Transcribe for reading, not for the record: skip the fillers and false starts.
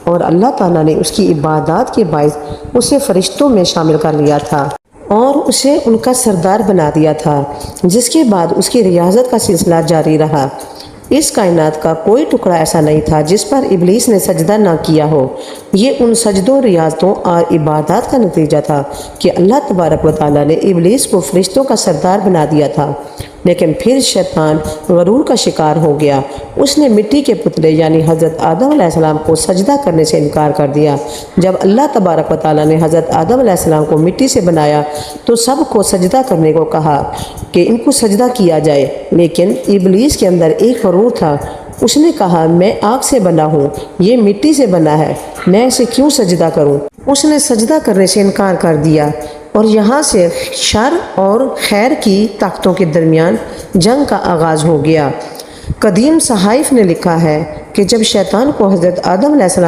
اور اللہ تعالیٰ نے اس کی عبادات کے باعث اسے فرشتوں میں شامل کر لیا تھا اور اسے ان کا سردار بنا دیا تھا، جس کے بعد اس کی ریاضت کا سلسلہ جاری رہا۔ اس کائنات کا کوئی ٹکڑا ایسا نہیں تھا جس پر ابلیس نے سجدہ نہ کیا ہو۔ یہ ان سجدوں، ریاضتوں اور عبادات کا نتیجہ تھا کہ اللہ تبارک و تعالیٰ نے ابلیس کو فرشتوں کا سردار بنا دیا تھا۔ لیکن پھر شیطان غرور کا شکار ہو گیا۔ اس نے مٹی کے پتلے یعنی حضرت آدم علیہ السلام کو سجدہ کرنے سے انکار کر دیا۔ جب اللہ تبارک و تعالیٰ نے حضرت آدم علیہ السلام کو مٹی سے بنایا تو سب کو سجدہ کرنے کو کہا کہ ان کو سجدہ کیا جائے، لیکن ابلیس کے اندر ایک غرور تھا۔ اس نے کہا میں آگ سے بنا ہوں، یہ مٹی سے بنا ہے، میں اسے کیوں سجدہ کروں؟ اس نے سجدہ کرنے سے انکار کر دیا، اور یہاں سے شر اور خیر کی طاقتوں کے درمیان جنگ کا آغاز ہو گیا۔ قدیم صحائف نے لکھا ہے کہ جب شیطان کو حضرت آدم علیہ السلام